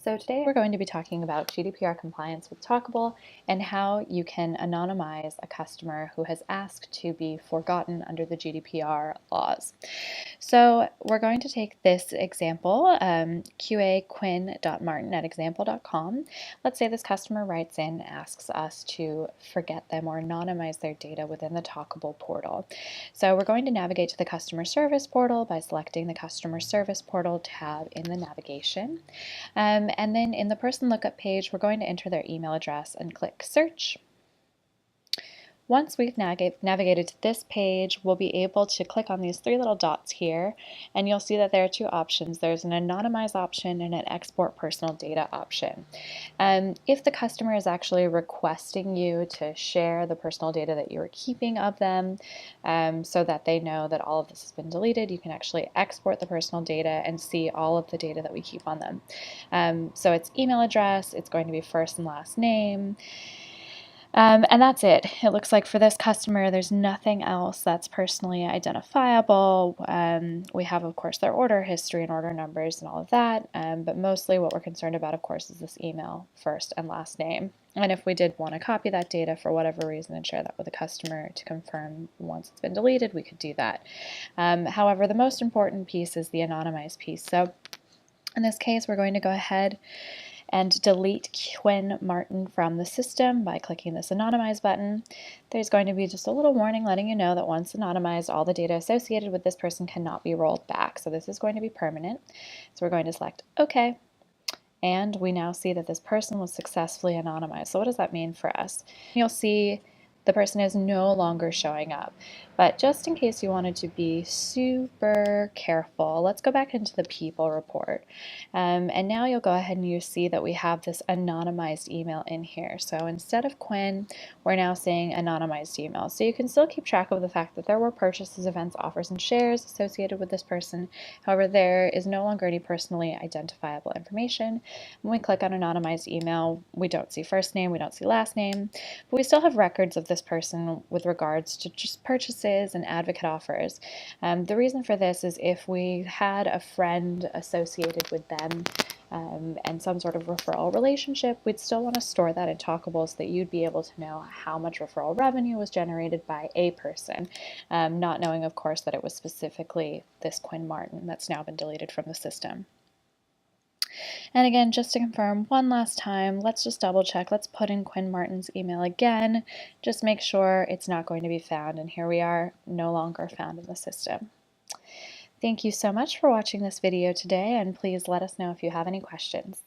So today we're going to be talking about GDPR compliance with Talkable and how you can anonymize a customer who has asked to be forgotten under the GDPR laws. So we're going to take this example, qaquinn.martin@example.com. Let's say this customer writes in, asks us to forget them or anonymize their data within the Talkable portal. So we're going to navigate to the customer service portal by selecting the customer service portal tab in the navigation. And then in the person lookup page, we're going to enter their email address and click search. Once we've navigated to this page, we'll be able to click on these three little dots here, and you'll see that there are two options. There's an anonymize option and an export personal data option. If the customer is actually requesting you to share the personal data that you are keeping of them so that they know that all of this has been deleted, you can actually export the personal data and see all of the data that we keep on them. So it's email address, it's going to be first and last name, and that's it. It looks like for this customer, there's nothing else that's personally identifiable. We have, of course, their order history and order numbers and all of that, but mostly what we're concerned about, of course, is this email, first and last name. And if we did want to copy that data for whatever reason and share that with the customer to confirm once it's been deleted, we could do that. However, the most important piece is the anonymize piece. So in this case, we're going to go ahead and delete Quinn Martin from the system by clicking this Anonymize button. There's going to be just a little warning letting you know that once anonymized, all the data associated with this person cannot be rolled back. So this is going to be permanent. So we're going to select OK. And we now see that this person was successfully anonymized. So what does that mean for us? You'll see the person is no longer showing up. But just in case you wanted to be super careful, let's go back into the people report. And now you'll go ahead and you see that we have this anonymized email in here. So instead of Quinn, we're now saying anonymized email. So you can still keep track of the fact that there were purchases, events, offers, and shares associated with this person. However, there is no longer any personally identifiable information. When we click on anonymized email, we don't see first name, we don't see last name, but we still have records of this person with regards to just purchases and advocate offers. The reason for this is if we had a friend associated with them and some sort of referral relationship, we'd still want to store that in Talkable so that you'd be able to know how much referral revenue was generated by a person, not knowing, of course, that it was specifically this Quinn Martin that's now been deleted from the system. And again, just to confirm one last time, let's just double check. Let's put in Quinn Martin's email again. Just make sure it's not going to be found. And here we are, no longer found in the system. Thank you so much for watching this video today, and please let us know if you have any questions.